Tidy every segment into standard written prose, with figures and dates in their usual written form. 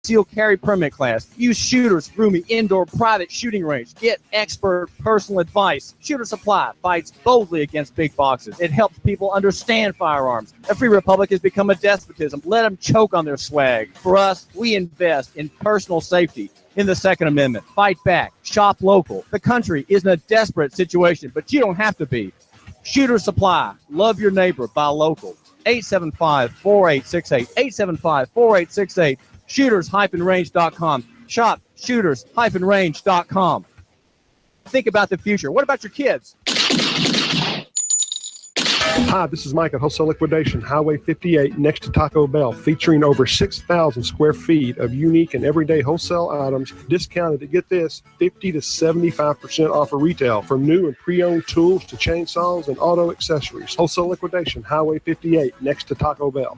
concealed carry permit class. Use Shooters roomy indoor private shooting range. Get expert personal advice. Shooter Supply fights boldly against big boxes. It helps people understand firearms. A free republic has become a despotism. Let them choke on their swag. For us, we invest in personal safety. In the Second Amendment, fight back, shop local. The country is in a desperate situation, but you don't have to be. Shooter Supply, love your neighbor, buy local. 875-4868, 875-4868. Shooters-range.com. Shop shooters-range.com. Think about the future. What about your kids? Hi, this is Mike at Wholesale Liquidation, Highway 58, next to Taco Bell, featuring over 6,000 square feet of unique and everyday wholesale items, discounted to, get this, 50 to 75% off of retail, from new and pre-owned tools to chainsaws and auto accessories. Wholesale Liquidation, Highway 58, next to Taco Bell.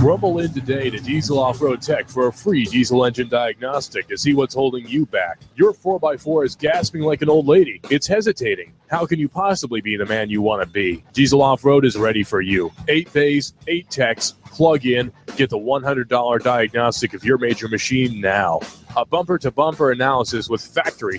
Rumble in today to Diesel Off-Road Tech for a free diesel engine diagnostic to see what's holding you back. Your 4x4 is gasping like an old lady. It's hesitating. How can you possibly be the man you want to be? Diesel Off-Road is ready for you. 8 bays, 8 techs, plug in, get the $100 diagnostic of your major machine now. A bumper-to-bumper analysis with factory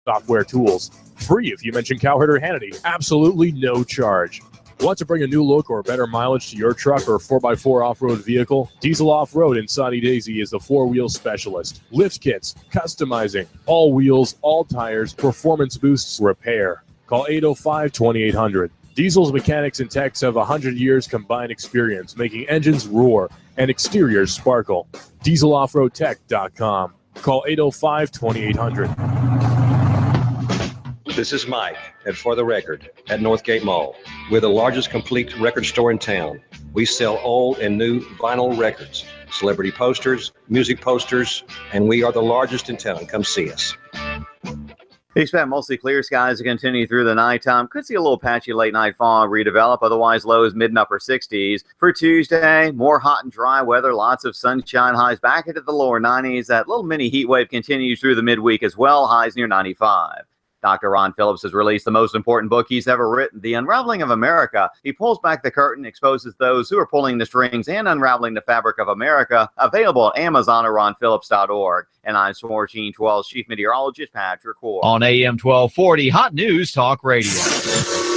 software tools. Free if you mention Cowherd or Hannity. Absolutely no charge. Want to bring a new look or better mileage to your truck or 4x4 off-road vehicle? Diesel Off-Road in Sunny Daisy is the four-wheel specialist. Lift kits, customizing, all wheels, all tires, performance boosts, repair. Call 805-2800. Diesel's mechanics and techs have 100 years combined experience making engines roar and exteriors sparkle. DieselOffroadTech.com. Call 805-2800. This is Mike at For the Record at Northgate Mall. We're the largest complete record store in town. We sell old and new vinyl records, celebrity posters, music posters, and we are the largest in town. Come see us. Expect mostly clear skies to continue through the nighttime. Could see a little patchy late night fog redevelop. Otherwise, lows mid and upper 60s. For Tuesday, more hot and dry weather. Lots of sunshine. Highs back into the lower 90s. That little mini heat wave continues through the midweek as well. Highs near 95. Dr. Ron Phillips has released the most important book he's ever written, The Unraveling of America. He pulls back the curtain, exposes those who are pulling the strings and unraveling the fabric of America. Available at Amazon or ronphillips.org. And I'm 1412's Chief Meteorologist Patrick Ward. On AM 1240, Hot News Talk Radio.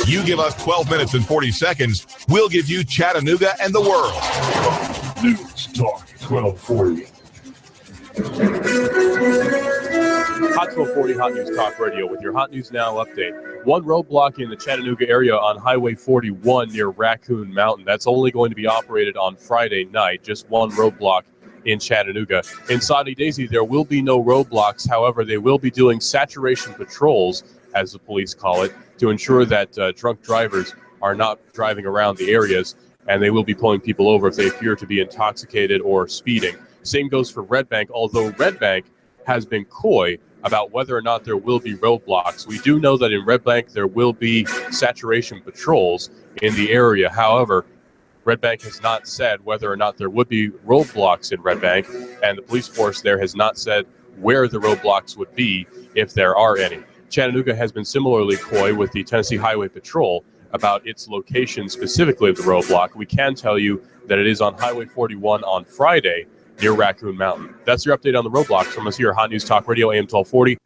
You give us 12 minutes and 40 seconds, we'll give you Chattanooga and the world. News Talk 1240. Hot 1240 Hot News Talk Radio with your Hot News Now update. One roadblock in the Chattanooga area on Highway 41 near Raccoon Mountain. That's only going to be operated on Friday night. Just one roadblock in Chattanooga. In Sunny Daisy, there will be no roadblocks. However, they will be doing saturation patrols, as the police call it, to ensure that drunk drivers are not driving around the areas, and they will be pulling people over if they appear to be intoxicated or speeding. Same goes for Red Bank, although Red Bank has been coy about whether or not there will be roadblocks. We do know that in Red Bank there will be saturation patrols in the area. However, Red Bank has not said whether or not there would be roadblocks in Red Bank, and the police force there has not said where the roadblocks would be if there are any. Chattanooga has been similarly coy with the Tennessee Highway Patrol about its location specifically of the roadblock. We can tell you that it is on Highway 41 on Friday, near Raccoon Mountain. That's your update on the roadblocks from us here, Hot News Talk Radio, AM 1240.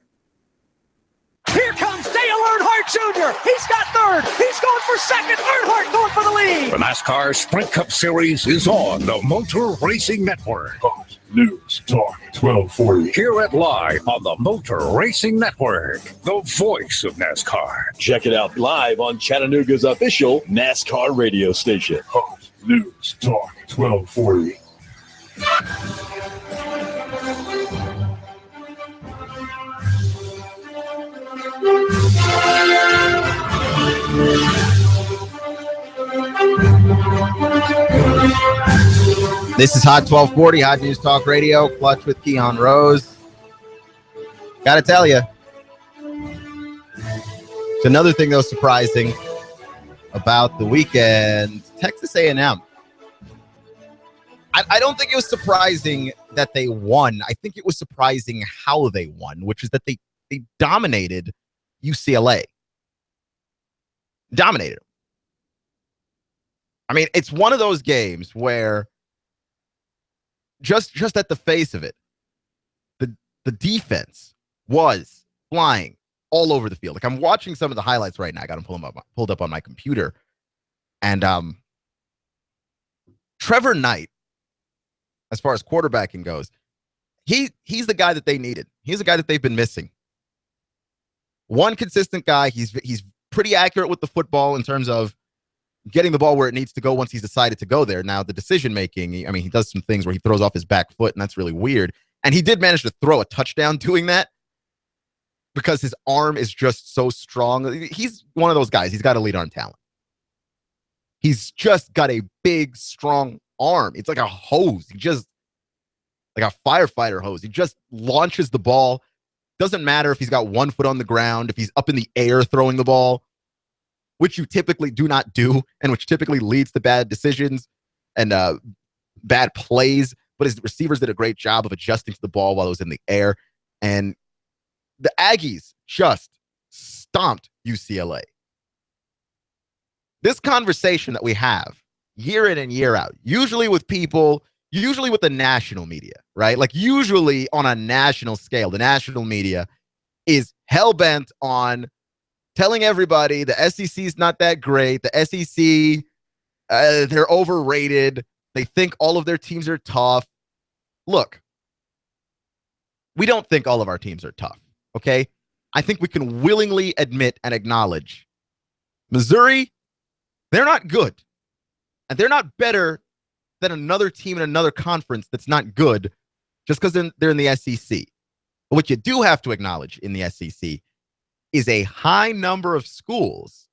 Here comes Dale Earnhardt Jr. He's got third. He's going for second. Earnhardt going for the lead. The NASCAR Sprint Cup Series is on the Motor Racing Network. Hot News Talk 1240. Hear it live on the Motor Racing Network, the voice of NASCAR. Check it out live on Chattanooga's official NASCAR radio station. Hot News Talk 1240. This is Hot 1240, Hot News Talk Radio, Clutch with Keon Rose. Gotta tell you, it's another thing that was surprising about the weekend. Texas A&M. I don't think it was surprising that they won. I think it was surprising how they won, which is that they dominated UCLA. Dominated them. I mean, it's one of those games where just at the face of it, the defense was flying all over the field. Like, I'm watching some of the highlights right now. I got them pulled up on my computer. And Trevor Knight, as far as quarterbacking goes, he's the guy that they needed. He's the guy that they've been missing. One consistent guy. He's pretty accurate with the football in terms of getting the ball where it needs to go once he's decided to go there. Now, the decision-making, he does some things where he throws off his back foot, and that's really weird. And he did manage to throw a touchdown doing that because his arm is just so strong. He's one of those guys. He's got elite arm talent. He's just got a big, strong arm. It's like a hose. Like a firefighter hose. He just launches the ball. Doesn't matter if he's got 1 foot on the ground, if he's up in the air throwing the ball, which you typically do not do, and which typically leads to bad decisions and bad plays. But his receivers did a great job of adjusting to the ball while it was in the air. And the Aggies just stomped UCLA. This conversation that we have year in and year out, usually with people, usually with the national media, right? Like, usually on a national scale, the national media is hell-bent on telling everybody the SEC is not that great. The SEC, they're overrated. They think all of their teams are tough. Look, we don't think all of our teams are tough, okay? I think we can willingly admit and acknowledge Missouri, they're not good. And they're not better than another team in another conference that's not good just because they're in the SEC. But what you do have to acknowledge in the SEC is a high number of schools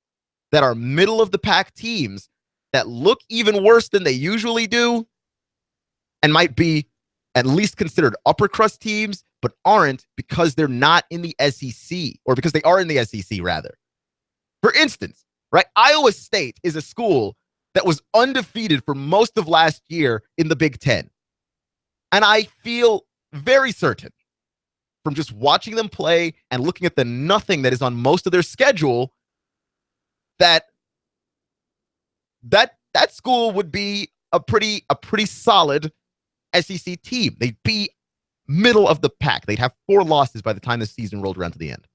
that are middle-of-the-pack teams that look even worse than they usually do and might be at least considered upper-crust teams, but aren't because they're not in the SEC, or because they are in the SEC, rather. For instance, right, Iowa State is a school that was undefeated for most of last year in the Big Ten. And I feel very certain from just watching them play and looking at the nothing that is on most of their schedule that school would be a pretty solid SEC team. They'd be middle of the pack. They'd have 4 losses by the time the season rolled around to the end.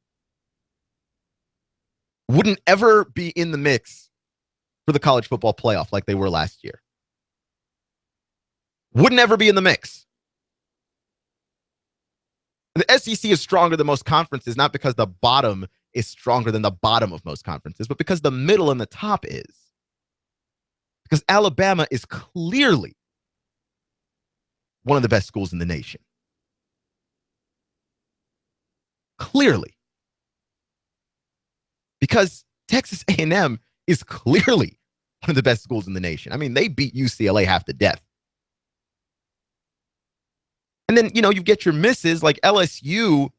Wouldn't ever be in the mix for the college football playoff like they were last year. Wouldn't ever be in the mix. The SEC is stronger than most conferences, not because the bottom is stronger than the bottom of most conferences, but because the middle and the top is. Because Alabama is clearly one of the best schools in the nation. Clearly. Because Texas A&M is clearly one of the best schools in the nation. I mean, they beat UCLA half to death. And then, you get your misses like LSU.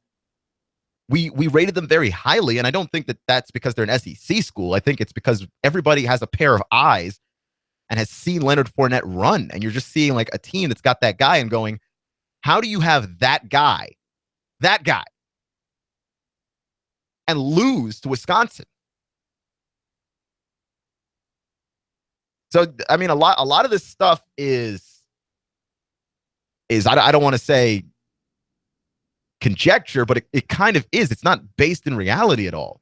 We rated them very highly, and I don't think that that's because they're an SEC school. I think it's because everybody has a pair of eyes and has seen Leonard Fournette run, and you're just seeing like a team that's got that guy and going, how do you have that guy, and lose to Wisconsin? So, I mean, a lot of this stuff is I don't want to say conjecture, but it kind of is. It's not based in reality at all.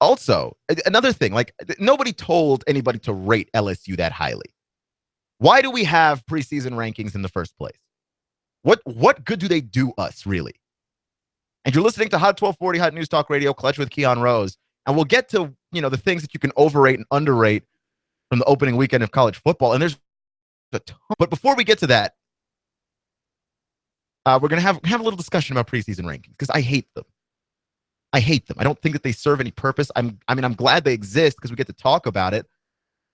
Also, another thing, like, nobody told anybody to rate LSU that highly. Why do we have preseason rankings in the first place? What good do they do us, really? And you're listening to Hot 1240 Hot News Talk Radio, Clutch with Keon Rose. And we'll get to, the things that you can overrate and underrate from the opening weekend of college football. And there's a ton. But before we get to that, we're going to have a little discussion about preseason rankings because I hate them. I don't think that they serve any purpose. I'm glad they exist because we get to talk about it.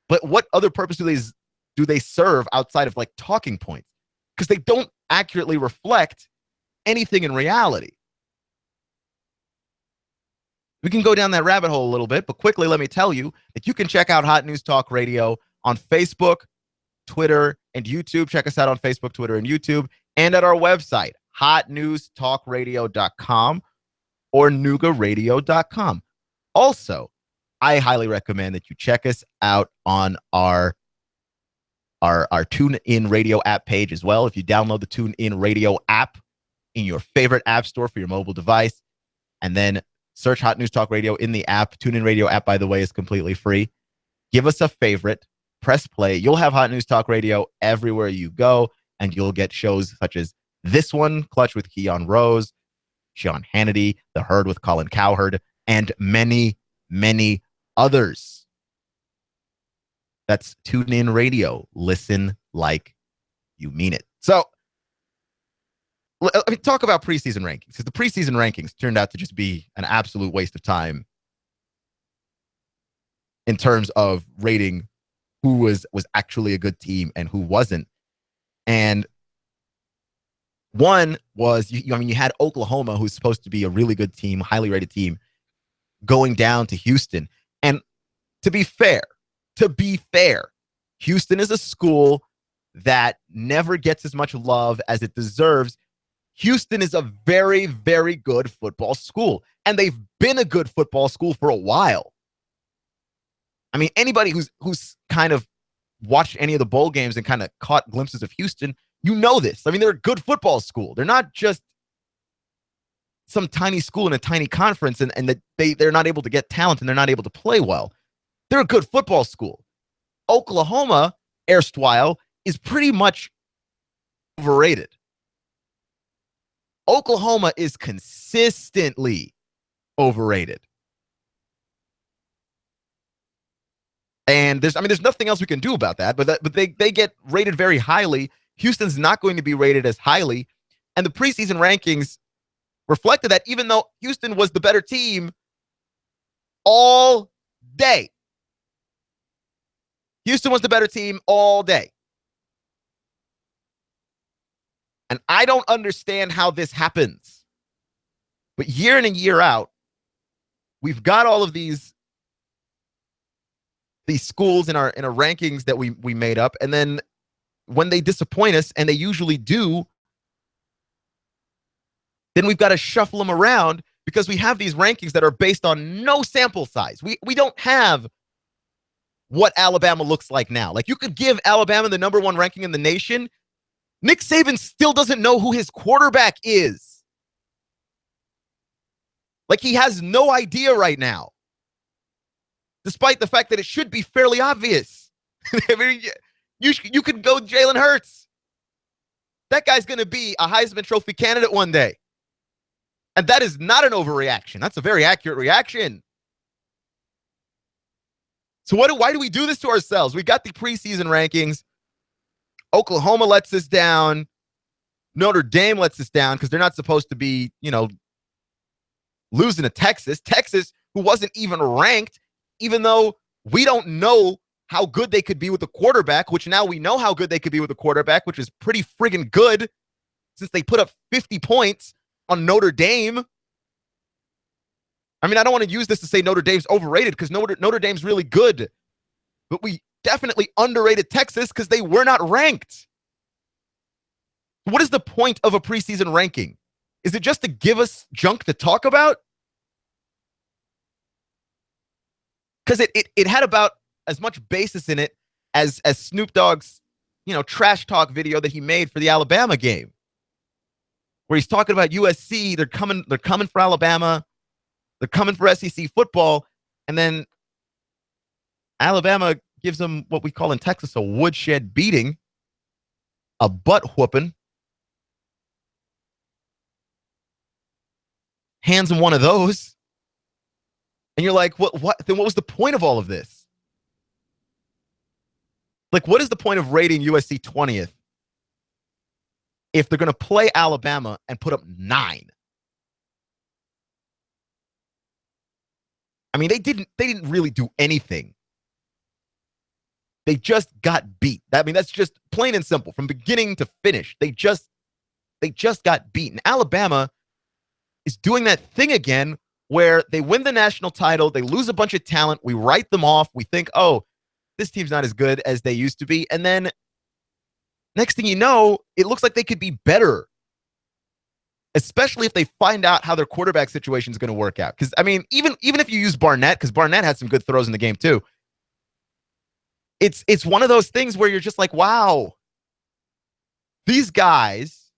But what other purpose do they serve outside of like talking points? Because they don't accurately reflect anything in reality. We can go down that rabbit hole a little bit, but quickly let me tell you that you can check out Hot News Talk Radio on Facebook, Twitter, and YouTube. Check us out on Facebook, Twitter, and YouTube, and at our website, hotnewstalkradio.com or noogaradio.com. Also, I highly recommend that you check us out on our our TuneIn Radio app page as well. If you download the TuneIn Radio app in your favorite app store for your mobile device, and then search Hot News Talk Radio in the app. TuneIn Radio app, by the way, is completely free. Give us a favorite. Press play. You'll have Hot News Talk Radio everywhere you go, and you'll get shows such as this one, Clutch with Keon Rose, Sean Hannity, The Herd with Colin Cowherd, and many, many others. That's TuneIn Radio. Listen like you mean it. So, let me talk about preseason rankings, because the preseason rankings turned out to just be an absolute waste of time in terms of rating who was actually a good team and who wasn't. And one was, you had Oklahoma, who's supposed to be a really good team, highly rated team, going down to Houston. And to be fair, Houston is a school that never gets as much love as it deserves. Houston is a very, very good football school, and they've been a good football school for a while. I mean, anybody who's kind of watched any of the bowl games and kind of caught glimpses of Houston, you know this. I mean, they're a good football school. They're not just some tiny school in a tiny conference and that they're not able to get talent and they're not able to play well. They're a good football school. Oklahoma, erstwhile, is pretty much overrated. Oklahoma is consistently overrated. And there's nothing else we can do about that, but they get rated very highly. Houston's not going to be rated as highly. And the preseason rankings reflected that, even though Houston was the better team all day. Houston was the better team all day. And I don't understand how this happens. But year in and year out, we've got all of these schools in our rankings that we made up. And then when they disappoint us, and they usually do, then we've got to shuffle them around, because we have these rankings that are based on no sample size. We don't have what Alabama looks like now. Like, you could give Alabama the #1 ranking in the nation. Nick Saban still doesn't know who his quarterback is. Like, he has no idea right now, despite the fact that it should be fairly obvious. I mean, you could go Jalen Hurts. That guy's going to be a Heisman Trophy candidate one day. And that is not an overreaction. That's a very accurate reaction. So why do we do this to ourselves? We got the preseason rankings. Oklahoma lets us down. Notre Dame lets us down because they're not supposed to be, losing to Texas. Texas, who wasn't even ranked, even though we don't know how good they could be with the quarterback, which now we know how good they could be with the quarterback, which is pretty friggin' good since they put up 50 points on Notre Dame. I mean, I don't want to use this to say Notre Dame's overrated, because Notre Dame's really good. But we definitely underrated Texas because they were not ranked. What is the point of a preseason ranking? Is it just to give us junk to talk about? Because it had about as much basis in it as Snoop Dogg's, trash talk video that he made for the Alabama game, where he's talking about USC. They're coming for Alabama. They're coming for SEC football. And then Alabama gives them what we call in Texas a woodshed beating, a butt whooping. Hands him one of those. And you're like, what? Then what was the point of all of this? Like, what is the point of rating USC 20th if they're going to play Alabama and put up 9? I mean, they didn't really do anything. They just got beat. I mean, that's just plain and simple from beginning to finish. They just got beaten. Alabama is doing that thing again where they win the national title, they lose a bunch of talent, we write them off, we think, oh, this team's not as good as they used to be, and then next thing you know, it looks like they could be better, especially if they find out how their quarterback situation is going to work out. Because, I mean, even if you use Barnett, because Barnett had some good throws in the game too, It's one of those things where you're just like, wow, these guys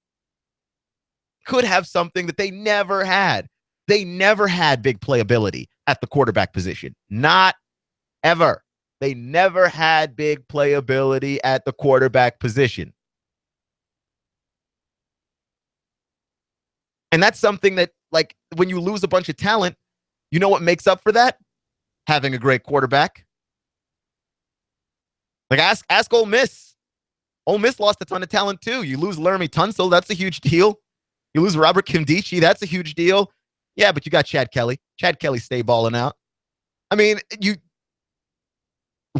could have something that they never had. They never had big playability at the quarterback position. Not ever. They never had big playability at the quarterback position. And that's something that, like, when you lose a bunch of talent, you know what makes up for that? Having a great quarterback. Like, ask Ole Miss. Ole Miss lost a ton of talent, too. You lose Laramie Tunsil, that's a huge deal. You lose Robert Kimdichie, that's a huge deal. Yeah, but you got Chad Kelly. Chad Kelly stay balling out. I mean,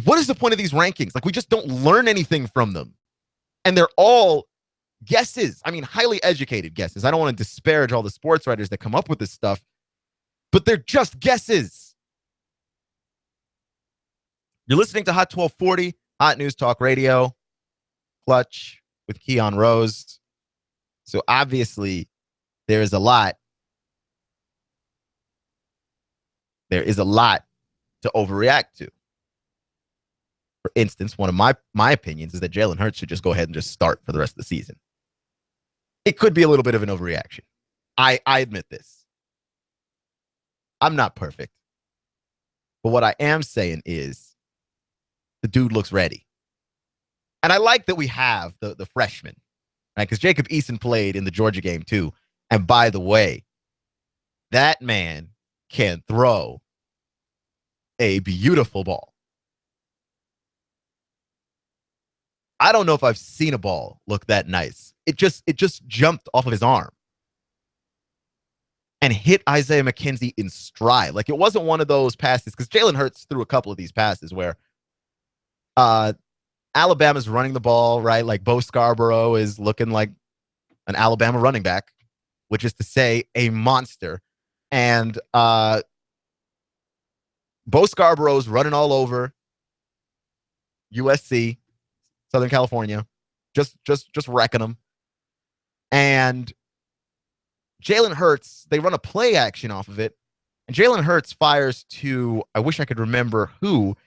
what is the point of these rankings? Like, we just don't learn anything from them. And they're all guesses. I mean, highly educated guesses. I don't want to disparage all the sports writers that come up with this stuff, but they're just guesses. You're listening to Hot 1240, Hot News Talk Radio, Clutch with Keon Rose. So obviously, there is a lot. There is a lot to overreact to. For instance, one of my opinions is that Jalen Hurts should just go ahead and just start for the rest of the season. It could be a little bit of an overreaction. I admit this. I'm not perfect. But what I am saying is the dude looks ready. And I like that we have the freshman, right? Because Jacob Eason played in the Georgia game too. And by the way, that man can throw a beautiful ball. I don't know if I've seen a ball look that nice. It just jumped off of his arm and hit Isaiah McKenzie in stride. Like, it wasn't one of those passes, because Jalen Hurts threw a couple of these passes where Alabama's running the ball, right? Like, Bo Scarborough is looking like an Alabama running back, which is to say a monster. And Bo Scarborough's running all over USC, Southern California, just wrecking them. And Jalen Hurts, they run a play action off of it, and Jalen Hurts fires to, I wish I could remember who,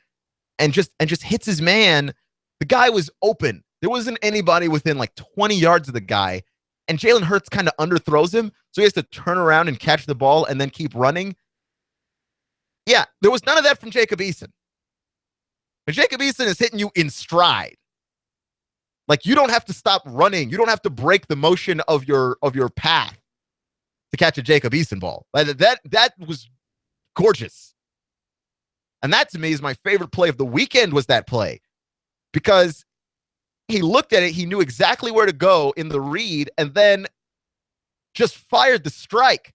and just hits his man. The guy was open. There wasn't anybody within like 20 yards of the guy, and Jalen Hurts kind of underthrows him, so he has to turn around and catch the ball and then keep running. Yeah, there was none of that from Jacob Eason. But Jacob Eason is hitting you in stride. Like, you don't have to stop running. You don't have to break the motion of your path to catch a Jacob Eason ball. That was gorgeous. And that, to me, is my favorite play of the weekend, was that play. Because he looked at it, he knew exactly where to go in the read, and then just fired the strike.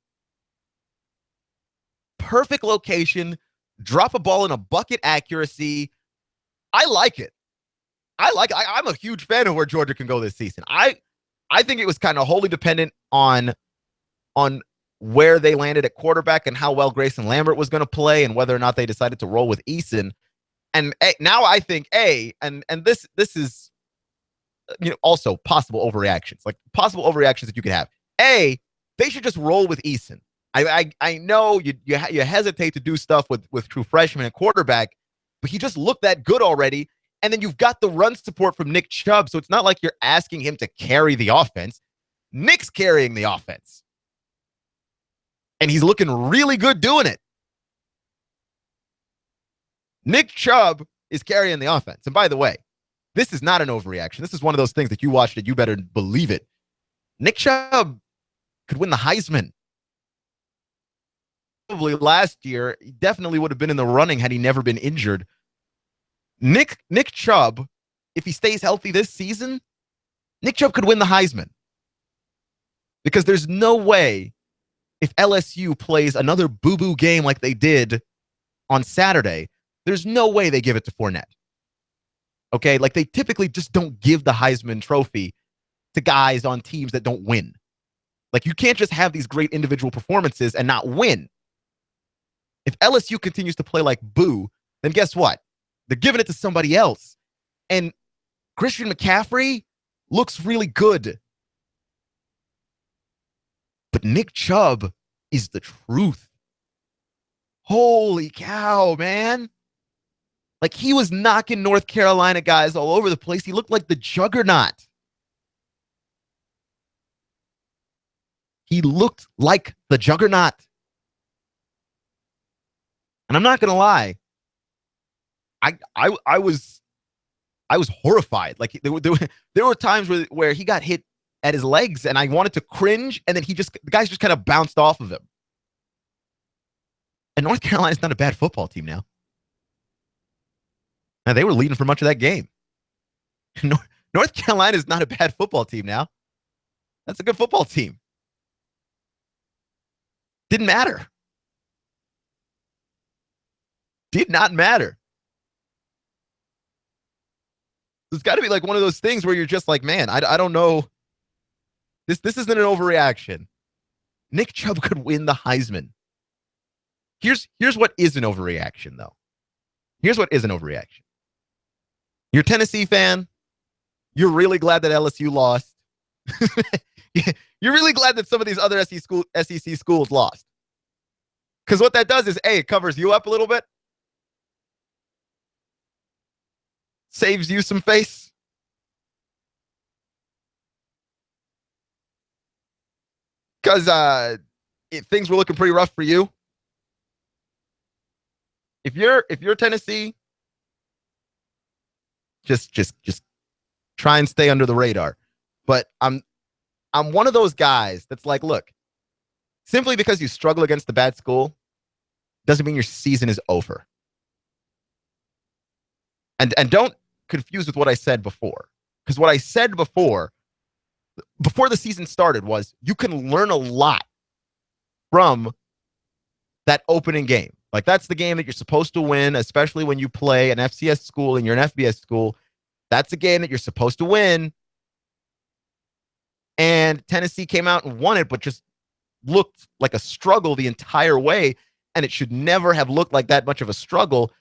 Perfect location, drop a ball in a bucket accuracy. I like it. I'm a huge fan of where Georgia can go this season. I think it was kind of wholly dependent on where they landed at quarterback and how well Grayson Lambert was going to play and whether or not they decided to roll with Eason. And now I think and this is, you know, also possible overreactions, like possible overreactions that you could have. They should just roll with Eason. I know you hesitate to do stuff with true freshmen and quarterback, but he just looked that good already. And then you've got the run support from Nick Chubb, so it's not like you're asking him to carry the offense. Nick's carrying the offense. And he's looking really good doing it. Nick Chubb is carrying the offense. And by the way, this is not an overreaction. This is one of those things that you watched it, you better believe it. Nick Chubb could win the Heisman. Probably last year, he definitely would have been in the running had he never been injured. Nick Chubb, if he stays healthy this season, Nick Chubb could win the Heisman. Because there's no way, if LSU plays another boo-boo game like they did on Saturday, there's no way they give it to Fournette. Okay? Like, they typically just don't give the Heisman Trophy to guys on teams that don't win. Like, you can't just have these great individual performances and not win. If LSU continues to play like boo, then guess what? They're giving it to somebody else. And Christian McCaffrey looks really good. But Nick Chubb is the truth. Holy cow, man. Like, he was knocking North Carolina guys all over the place. He looked like the juggernaut. He looked like the juggernaut. And I'm not going to lie. I was horrified. Like, there were times where he got hit at his legs and I wanted to cringe, and then the guys just kind of bounced off of him. And North Carolina's not a bad football team now. Now, they were leading for much of that game. North Carolina is not a bad football team now. That's a good football team. Didn't matter. Did not matter. It's got to be like one of those things where you're just like, man, I don't know. This isn't an overreaction. Nick Chubb could win the Heisman. Here's what is an overreaction, though. Here's what is an overreaction. You're a Tennessee fan. You're really glad that LSU lost. You're really glad that some of these other SEC schools lost. Because what that does is, A, it covers you up a little bit. Saves you some face. Because things were looking pretty rough for you. If you're Tennessee, just try and stay under the radar. But I'm one of those guys that's like, look, simply because you struggle against the bad school doesn't mean your season is over. And don't confuse with what I said before. Because what I said before the season started was you can learn a lot from that opening game. Like, that's the game that you're supposed to win, especially when you play an FCS school and you're an FBS school. That's a game that you're supposed to win. And Tennessee came out and won it, but just looked like a struggle the entire way. And it should never have looked like that much of a struggle.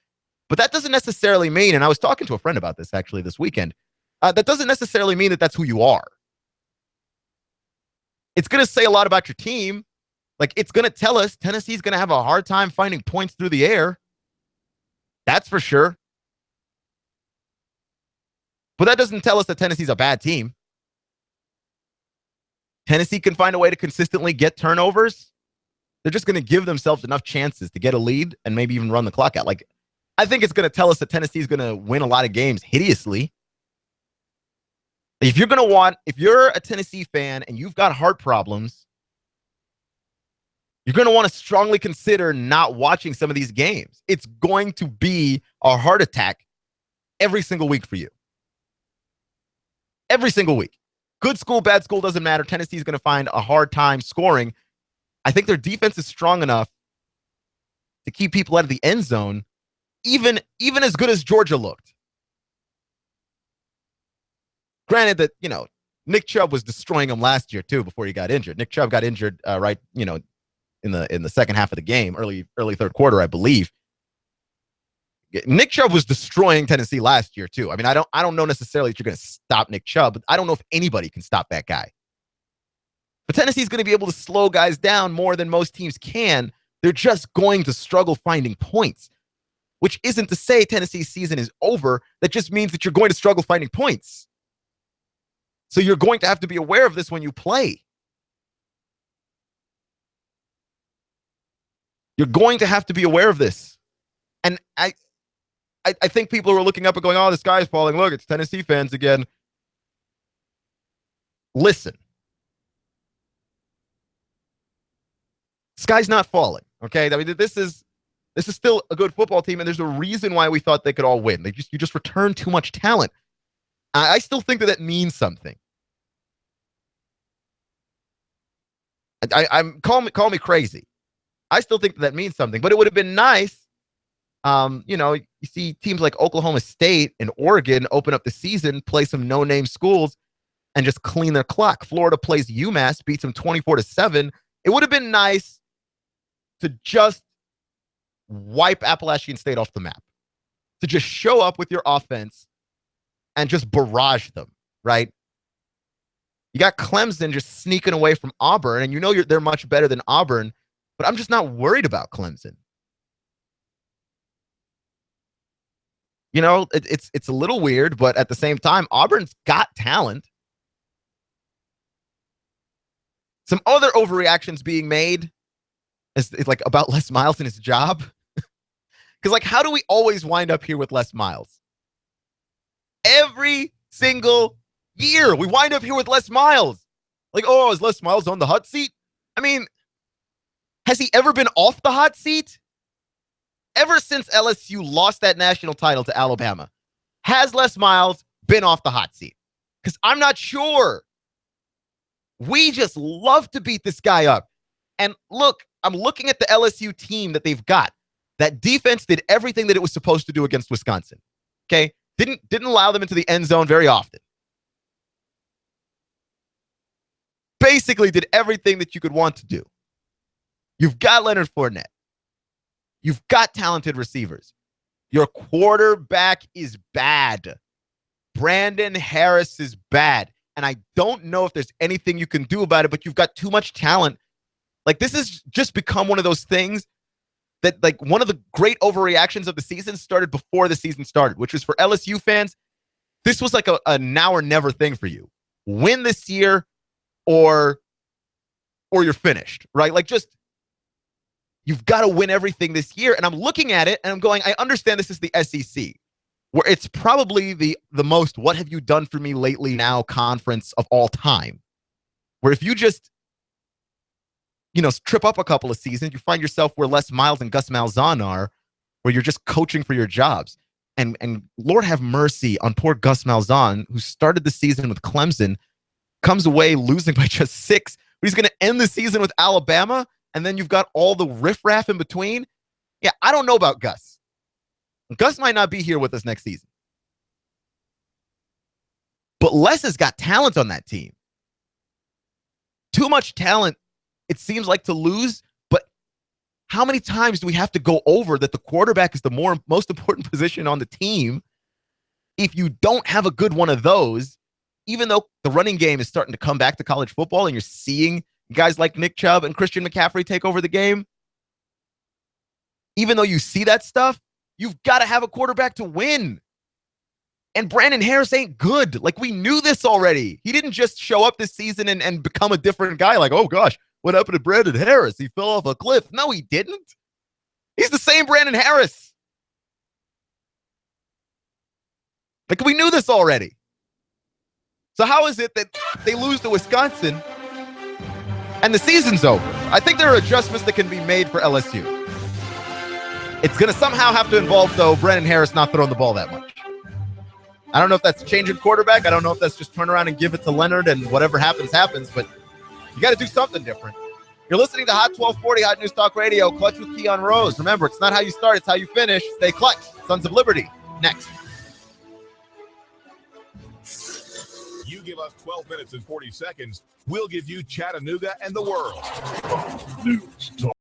But that doesn't necessarily mean, and I was talking to a friend about this actually this weekend, that doesn't necessarily mean that that's who you are. It's going to say a lot about your team. Like, it's going to tell us Tennessee's going to have a hard time finding points through the air. That's for sure. But that doesn't tell us that Tennessee's a bad team. Tennessee can find a way to consistently get turnovers. They're just going to give themselves enough chances to get a lead and maybe even run the clock out. Like, I think it's going to tell us that Tennessee's going to win a lot of games hideously. If you're a Tennessee fan and you've got heart problems, you're going to want to strongly consider not watching some of these games. It's going to be a heart attack every single week for you. Every single week. Good school, bad school, doesn't matter. Tennessee's going to find a hard time scoring. I think their defense is strong enough to keep people out of the end zone, even as good as Georgia looked. Granted that, Nick Chubb was destroying them last year too before he got injured. Nick Chubb got injured in the second half of the game, early third quarter, I believe. Nick Chubb was destroying Tennessee last year too. I mean, I don't know necessarily that you're going to stop Nick Chubb, but I don't know if anybody can stop that guy. But Tennessee's going to be able to slow guys down more than most teams can. They're just going to struggle finding points, which isn't to say Tennessee's season is over. That just means that you're going to struggle finding points. So you're going to have to be aware of this when you play. You're going to have to be aware of this. And I think people are looking up and going, oh, the sky is falling. Look, it's Tennessee fans again. Listen. Sky's not falling, okay? I mean, this is still a good football team, and there's a reason why we thought they could all win. You just return too much talent. I still think that means something. Call me crazy. I still think that means something, but it would have been nice. You see teams like Oklahoma State and Oregon open up the season, play some no-name schools, and just clean their clock. Florida plays UMass, beats them 24-7. It would have been nice to just wipe Appalachian State off the map, to just show up with your offense and just barrage them, right? You got Clemson just sneaking away from Auburn, and they're much better than Auburn, but I'm just not worried about Clemson. You know, it's a little weird, but at the same time, Auburn's got talent. Some other overreactions being made is like about Les Miles and his job. Because, like, how do we always wind up here with Les Miles? Every single year, we wind up here with Les Miles. Like, oh, is Les Miles on the hot seat? I mean, has he ever been off the hot seat? Ever since LSU lost that national title to Alabama, has Les Miles been off the hot seat? Because I'm not sure. We just love to beat this guy up. And look, I'm looking at the LSU team that they've got. That defense did everything that it was supposed to do against Wisconsin. Okay? Didn't allow them into the end zone very often. Basically did everything that you could want to do. You've got Leonard Fournette. You've got talented receivers. Your quarterback is bad. Brandon Harris is bad. And I don't know if there's anything you can do about it, but you've got too much talent. Like, this has just become one of those things that, like, one of the great overreactions of the season started before the season started, which was for LSU fans. This was like a now or never thing for you. Win this year or you're finished, right? Like, just, you've got to win everything this year. And I'm looking at it and I'm going, I understand this is the SEC, where it's probably the most what have you done for me lately now conference of all time. Where if you just, you know, trip up a couple of seasons, you find yourself where Les Miles and Gus Malzahn are, where you're just coaching for your jobs. And Lord have mercy on poor Gus Malzahn, who started the season with Clemson, comes away losing by just 6, but he's going to end the season with Alabama, and then you've got all the riffraff in between. Yeah, I don't know about Gus. Gus might not be here with us next season. But Les has got talent on that team. Too much talent, it seems like, to lose. But how many times do we have to go over that the quarterback is the most important position on the team? If you don't have a good one of those, even though the running game is starting to come back to college football and you're seeing guys like Nick Chubb and Christian McCaffrey take over the game, even though you see that stuff, you've got to have a quarterback to win. And Brandon Harris ain't good. Like, we knew this already. He didn't just show up this season and become a different guy. Like, oh gosh, what happened to Brandon Harris? He fell off a cliff. No, he didn't. He's the same Brandon Harris. Like, we knew this already. So how is it that they lose to Wisconsin and the season's over? I think there are adjustments that can be made for LSU. It's going to somehow have to involve, though, Brandon Harris not throwing the ball that much. I don't know if that's changing quarterback. I don't know if that's just turn around and give it to Leonard and whatever happens, happens. But you got to do something different. You're listening to Hot 1240, Hot News Talk Radio, Clutch with Keon Rose. Remember, it's not how you start, it's how you finish. Stay clutch. Sons of Liberty, next. You give us 12 minutes and 40 seconds, we'll give you Chattanooga and the world. News Talk.